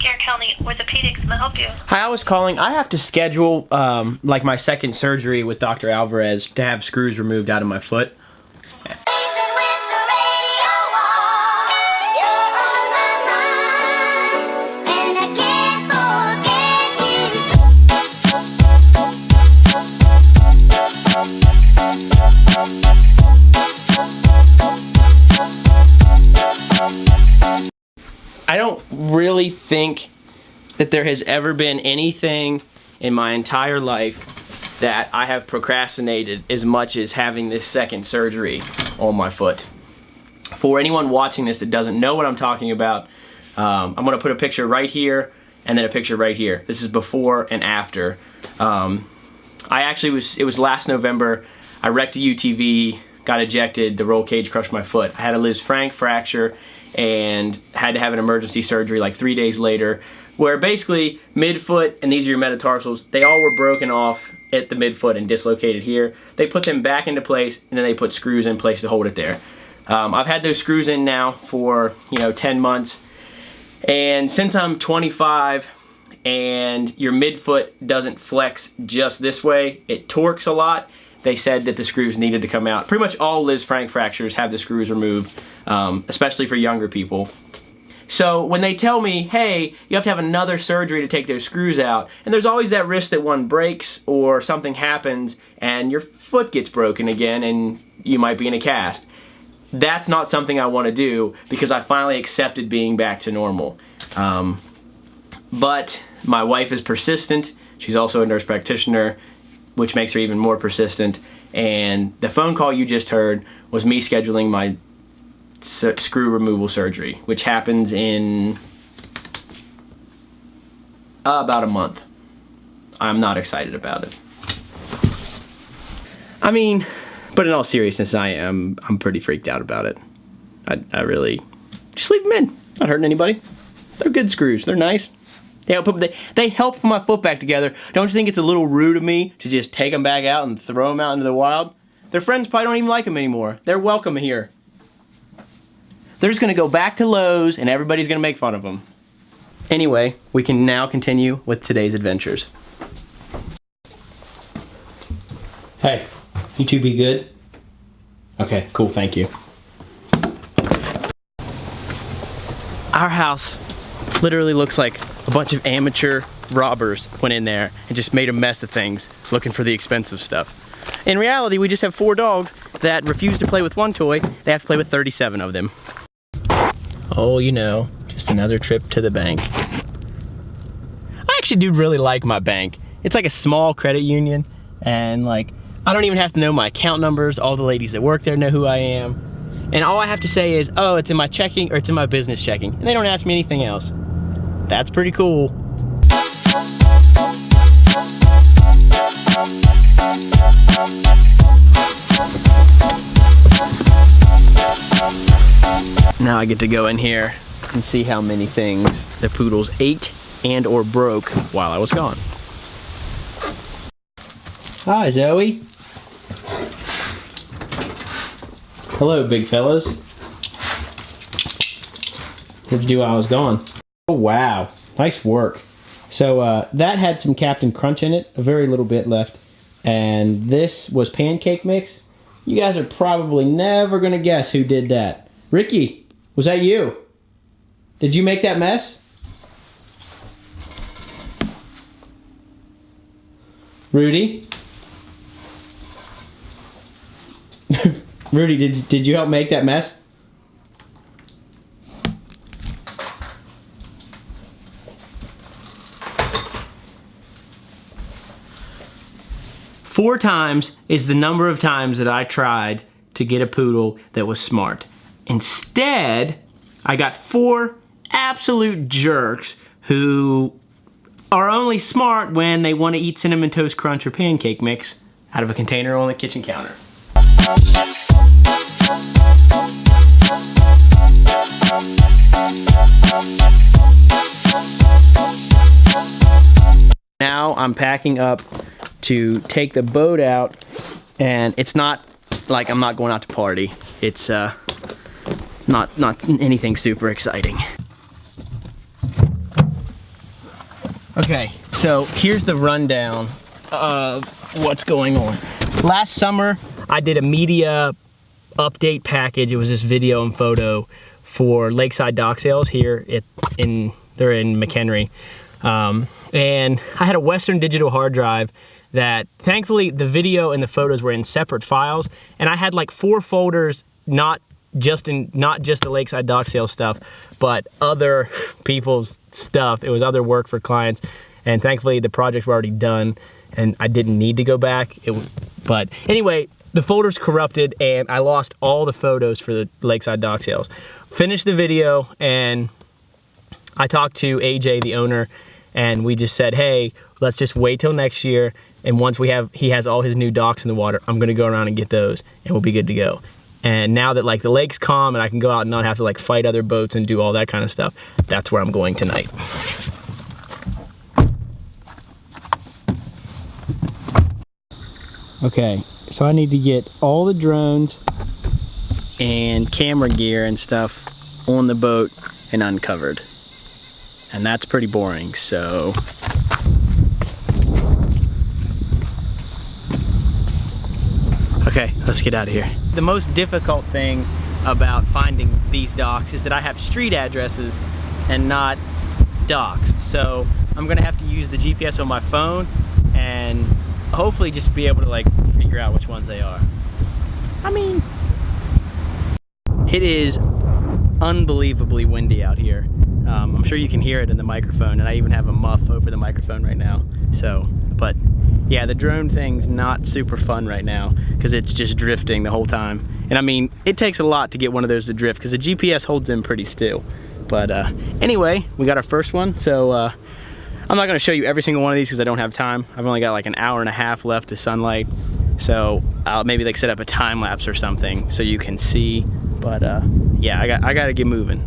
Garrett County Orthopedics. Can I help you? Hi, I was calling. I have to schedule like my second surgery with Dr. Alvarez to have screws removed out of my foot. I don't really think that there has ever been anything in my entire life that I have procrastinated as much as having this second surgery on my foot. For anyone watching this that doesn't know what I'm talking about, I'm going to put a picture right here and then a picture right here. This is before and after. It was last November. I wrecked a UTV, got ejected, the roll cage crushed my foot. I had a Liz Frank fracture and had to have an emergency surgery like 3 days later, where basically midfoot, and these are your metatarsals, they all were broken off at the midfoot and dislocated here. They put them back into place and then they put screws in place to hold it there. I've had those screws in now for 10 months, and since I'm 25 and your midfoot doesn't flex just this way, it torques a lot. They said that the screws needed to come out. Pretty much all Liz Frank fractures have the screws removed, especially for younger people. So when they tell me, hey, you have to have another surgery to take those screws out, and there's always that risk that one breaks or something happens and your foot gets broken again and you might be in a cast. That's not something I want to do because I finally accepted being back to normal. But my wife is persistent. She's also a nurse practitioner, which makes her even more persistent. And the phone call you just heard was me scheduling my screw removal surgery, which happens in about a month. I'm not excited about it. I mean, but in all seriousness, I'm pretty freaked out about it. I really, just leave them in. Not hurting anybody. They're good screws. They're nice. They help put my foot back together. Don't you think it's a little rude of me to just take them back out and throw them out into the wild? Their friends probably don't even like them anymore. They're welcome here. They're just going to go back to Lowe's and everybody's going to make fun of them. Anyway, we can now continue with today's adventures. Hey, you two be good? Okay, cool, thank you. Our house literally looks like a bunch of amateur robbers went in there and just made a mess of things looking for the expensive stuff. In reality, we just have 4 dogs that refuse to play with one toy. They have to play with 37 of them. Oh, just another trip to the bank. I actually do really like my bank. It's like a small credit union, and like, I don't even have to know my account numbers. All the ladies that work there know who I am. And all I have to say is, oh, it's in my checking or it's in my business checking. And they don't ask me anything else. That's pretty cool. Now I get to go in here and see how many things the poodles ate and or broke while I was gone. Hi, Zoe. Hello, big fellas. What'd you do while I was gone? Oh, wow. Nice work. So that had some Captain Crunch in it, a very little bit left. And this was pancake mix. You guys are probably never going to guess who did that. Ricky, was that you? Did you make that mess? Rudy? Rudy, did you help make that mess? Four times is the number of times that I tried to get a poodle that was smart. Instead, I got 4 absolute jerks who are only smart when they want to eat Cinnamon Toast Crunch or pancake mix out of a container on the kitchen counter. Now I'm packing up to take the boat out, and it's not like I'm not going out to party. It's not anything super exciting. Okay, so here's the rundown of what's going on. Last summer, I did a media update package. It was this video and photo for Lakeside Dock Sales here they're in McHenry. And I had a Western Digital hard drive that thankfully the video and the photos were in separate files, and I had like 4 folders, not just the Lakeside Dock Sales stuff, but other people's stuff. It was other work for clients, and thankfully the projects were already done and I didn't need to go back. But anyway, the folder's corrupted and I lost all the photos for the Lakeside Dock Sales. Finished the video and I talked to AJ, the owner, and we just said, hey, let's just wait till next year, and once he has all his new docks in the water, I'm gonna go around and get those and we'll be good to go. And now that like the lake's calm and I can go out and not have to like fight other boats and do all that kind of stuff, that's where I'm going tonight. Okay, so I need to get all the drones and camera gear and stuff on the boat and uncovered. And that's pretty boring, so. Okay, let's get out of here. The most difficult thing about finding these docks is that I have street addresses and not docks. So I'm gonna have to use the GPS on my phone and hopefully just be able to like figure out which ones they are. I mean, it is unbelievably windy out here. I'm sure you can hear it in the microphone, and I even have a muff over the microphone right now. So, but yeah, the drone thing's not super fun right now because it's just drifting the whole time. And I mean, it takes a lot to get one of those to drift because the GPS holds them pretty still. But anyway, we got our first one. So I'm not gonna show you every single one of these because I don't have time. I've only got like an hour and a half left of sunlight. So I'll maybe like set up a time lapse or something so you can see. But yeah, I gotta get moving.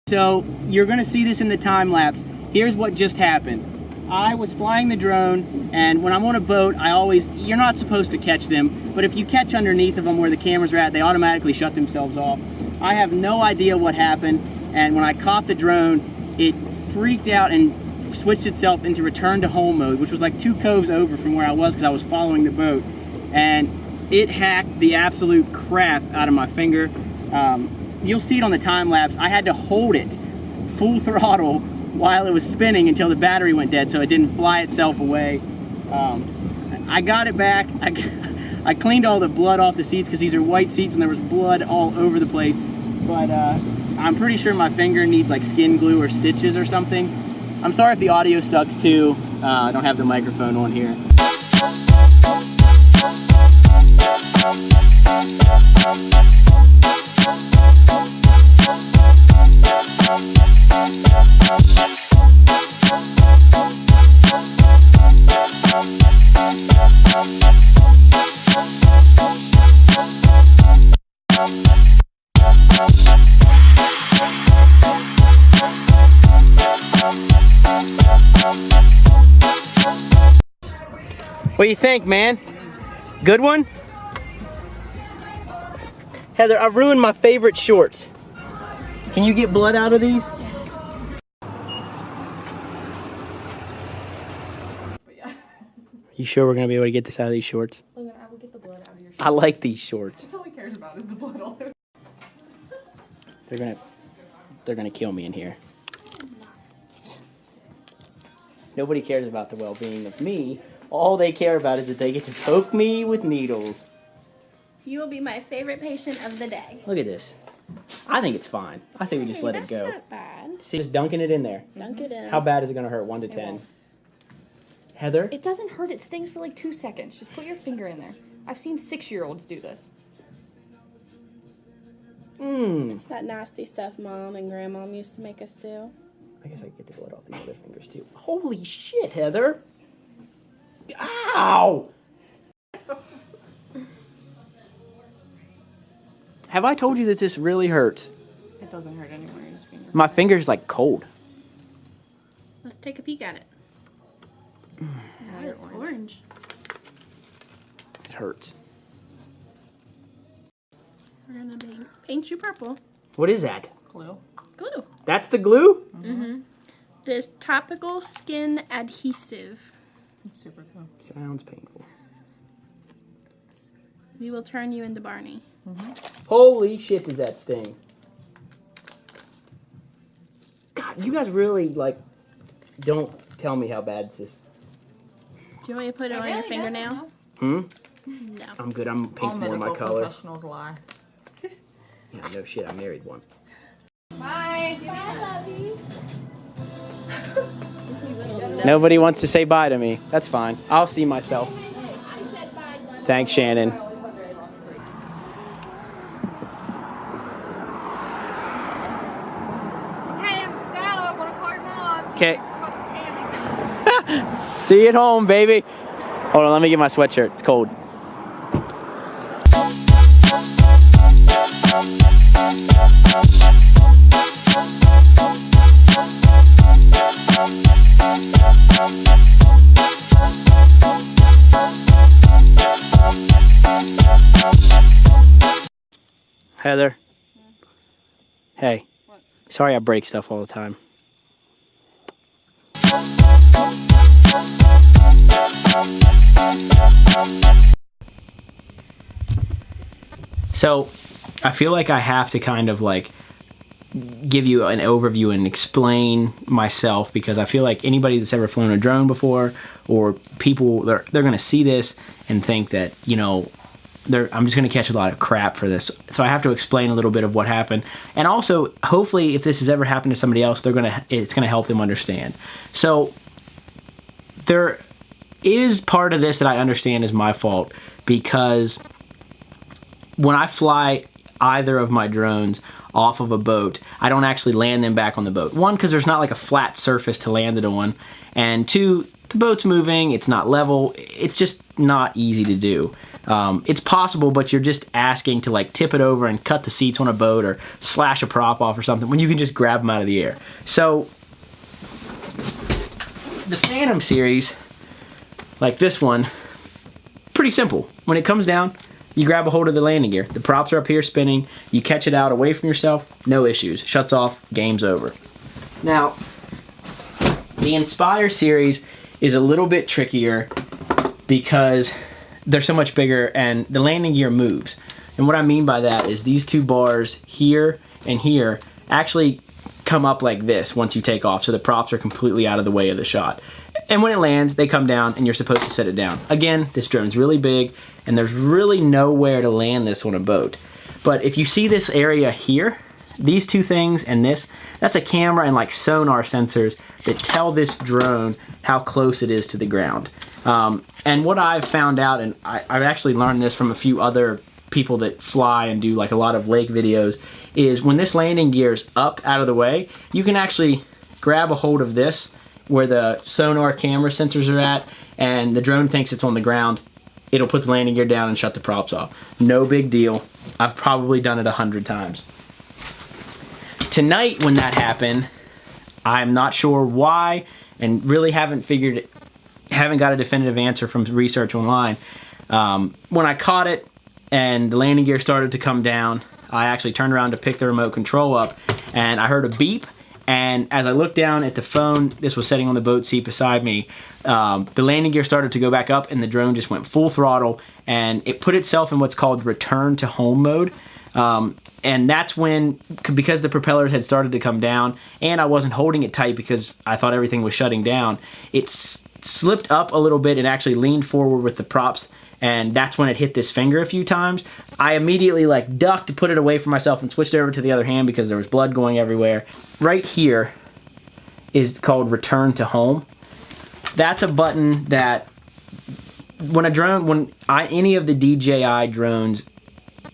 So you're gonna see this in the time lapse. Here's what just happened. I was flying the drone, and when I'm on a boat, you're not supposed to catch them, but if you catch underneath of them where the cameras are at, they automatically shut themselves off. I have no idea what happened, and when I caught the drone, it freaked out and switched itself into return to home mode, which was like 2 coves over from where I was because I was following the boat, and it hacked the absolute crap out of my finger. You'll see it on the time lapse. I had to hold it full throttle while it was spinning until the battery went dead so it didn't fly itself away. I got it back. I cleaned all the blood off the seats because these are white seats and there was blood all over the place. But I'm pretty sure my finger needs like skin glue or stitches or something. I'm sorry if the audio sucks too. I don't have the microphone on here. What do you think, man? Good one? Heather, I ruined my favorite shorts. Can you get blood out of these? You sure we're gonna be able to get this out of these shorts? Logan, I will get the blood out of your shorts. I like these shorts. That's all he cares about is the blood all over. They're gonna kill me in here. Nobody cares about the well-being of me. All they care about is that they get to poke me with needles. You will be my favorite patient of the day. Look at this. I think it's fine. I say we just let it go. That's not bad. See, just dunking it in there. Dunk it in. How bad is it going to hurt? 1 to 10. Heather? It doesn't hurt. It stings for like 2 seconds. Just put your finger in there. I've seen 6-year-olds do this. It's that nasty stuff Mom and Grandmom used to make us do. I guess I can get the blood off these other fingers too. Holy shit, Heather! Ow! Have I told you that this really hurts? It doesn't hurt anywhere in his finger. My finger's like cold. Let's take a peek at it. Now It's orange. It hurts. We're gonna paint you purple. What is that? Glue. Glue. That's the glue? It is topical skin adhesive. It's super cool. Sounds painful. We will turn you into Barney. Holy shit, does that sting? God, you guys really, like, don't tell me how bad this is. Do you want me to put it on your fingernail? Hmm? No. I'm good. I'm All paint's more my medical color. professionals lie. Yeah, no shit. I married one. Bye. Nobody wants to say bye to me. That's fine. I'll see myself. Thanks, Shannon. Okay. See you at home, baby. Hold on, let me get my sweatshirt. It's cold. Heather. Hey. What? Sorry I break stuff all the time. So, I feel like I have to kind of like give you an overview and explain myself, because I feel like anybody that's ever flown a drone before, or people, they're going to see this and think that, you know, I'm just going to catch a lot of crap for this. So I have to explain a little bit of what happened. And also, hopefully, if this has ever happened to somebody else, it's going to help them understand. So there is part of this that I understand is my fault, because when I fly either of my drones off of a boat, I don't actually land them back on the boat. One, because there's not like a flat surface to land it on. And two, the boat's moving, it's not level, it's just not easy to do. It's possible, but you're just asking to like tip it over and cut the seats on a boat or slash a prop off or something when you can just grab them out of the air. So the Phantom series, like this one, pretty simple. When it comes down, you grab a hold of the landing gear. The props are up here spinning. You catch it out away from yourself, no issues. Shuts off, game's over. Now, the Inspire series is a little bit trickier because they're so much bigger and the landing gear moves. And what I mean by that is these two bars here and here actually come up like this once you take off, so the props are completely out of the way of the shot. And when it lands, they come down and you're supposed to set it down. Again, this drone's really big and there's really nowhere to land this on a boat. But if you see this area here, these two things and this, that's a camera and like sonar sensors that tell this drone how close it is to the ground. And what I've found out, and I've actually learned this from a few other people that fly and do like a lot of lake videos, is when this landing gear's up out of the way, you can actually grab a hold of this where the sonar camera sensors are at, and the drone thinks it's on the ground. It'll put the landing gear down and shut the props off. No big deal. I've probably done it 100 times. Tonight when that happened, I'm not sure why, and really haven't got a definitive answer from research online. When I caught it and the landing gear started to come down, I actually turned around to pick the remote control up and I heard a beep, and as I looked down at the phone, this was sitting on the boat seat beside me, the landing gear started to go back up and the drone just went full throttle and it put itself in what's called return to home mode. And that's when, because the propellers had started to come down and I wasn't holding it tight because I thought everything was shutting down, it slipped up a little bit and actually leaned forward with the props, and that's when it hit this finger a few times. I immediately like ducked to put it away from myself and switched over to the other hand because there was blood going everywhere. Right here is called return to home. That's a button that when any of the DJI drones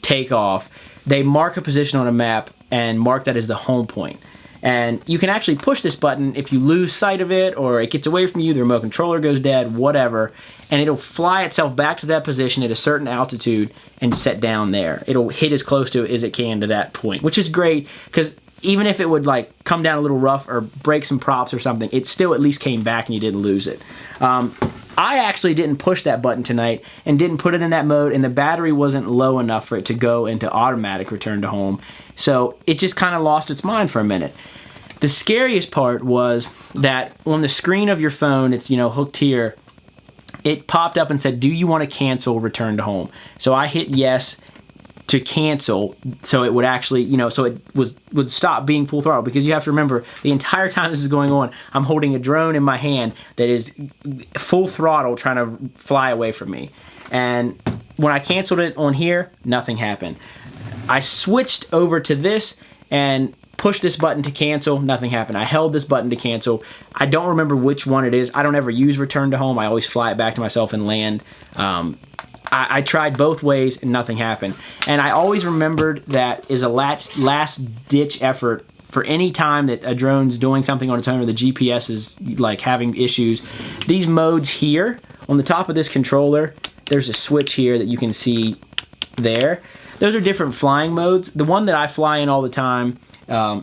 take off, they mark a position on a map and mark that as the home point. And you can actually push this button if you lose sight of it or it gets away from you, the remote controller goes dead, whatever, and it'll fly itself back to that position at a certain altitude and set down there. It'll hit as close to it as it can to that point, which is great because even if it would like come down a little rough or break some props or something, it still at least came back and you didn't lose it. I actually didn't push that button tonight and didn't put it in that mode, and the battery wasn't low enough for it to go into automatic return to home. So it just kind of lost its mind for a minute. The scariest part was that on the screen of your phone, it's, you know, hooked here, it popped up and said, do you want to cancel return to home? So I hit yes to cancel, so it would actually, you know, so it would stop being full throttle, because you have to remember the entire time this is going on, I'm holding a drone in my hand that is full throttle trying to fly away from me. And when I canceled it on here, nothing happened. I switched over to this and pushed this button to cancel, nothing happened. I held this button to cancel. I don't remember which one it is. I don't ever use return to home. I always fly it back to myself and land. I tried both ways and nothing happened. And I always remembered that is a last-ditch effort for any time that a drone's doing something on its own or the GPS is like having issues. These modes here, on the top of this controller, there's a switch here that you can see there. Those are different flying modes. The one that I fly in all the time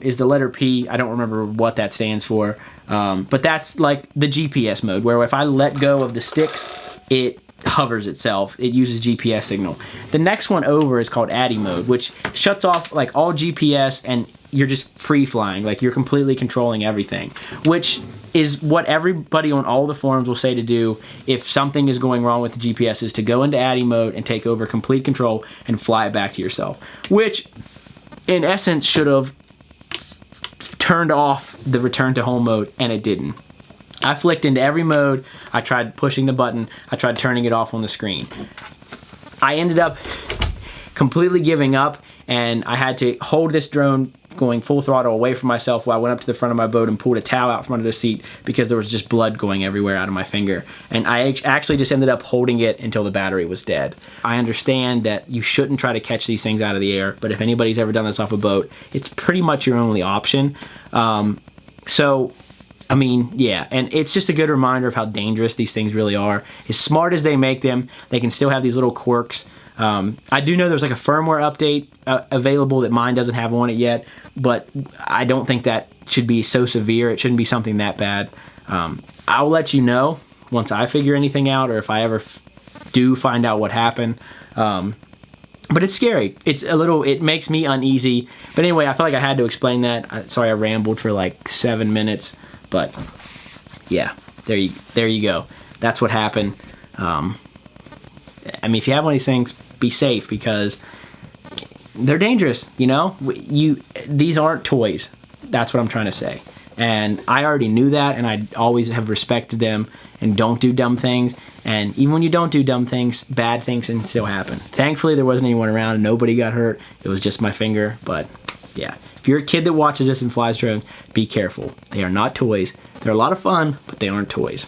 is the letter P. I don't remember what that stands for. But that's like the GPS mode, where if I let go of the sticks, it hovers itself. It uses GPS signal. The next one over is called ADI mode, which shuts off like all GPS and you're just free flying. Like you're completely controlling everything, which is what everybody on all the forums will say to do if something is going wrong with the GPS, is to go into ADI mode and take over complete control and fly it back to yourself, which in essence should have turned off the return to home mode, and it didn't. I flicked into every mode. I tried pushing the button. I tried turning it off on the screen. I ended up completely giving up, and I had to hold this drone going full throttle away from myself while I went up to the front of my boat and pulled a towel out from under the seat because there was just blood going everywhere out of my finger. And I actually just ended up holding it until the battery was dead. I understand that you shouldn't try to catch these things out of the air, but if anybody's ever done this off a boat, it's pretty much your only option. So I mean, yeah, and it's just a good reminder of how dangerous these things really are. As smart as they make them, they can still have these little quirks. I do know there's like a firmware update available that mine doesn't have on it yet, but I don't think that should be so severe. It shouldn't be something that bad. I'll let you know once I figure anything out, or if I ever do find out what happened. But it's scary. It makes me uneasy. But anyway, I felt like I had to explain that. Sorry I rambled for like 7 minutes. But yeah, there you go. That's what happened. I mean, if you have one of these things, be safe, because they're dangerous. You know, these aren't toys. That's what I'm trying to say. And I already knew that, and I always have respected them and don't do dumb things. And even when you don't do dumb things, bad things can still happen. Thankfully, there wasn't anyone around and nobody got hurt. It was just my finger. But yeah. If you're a kid that watches this and flies drones, be careful. They are not toys. They're a lot of fun, but they aren't toys.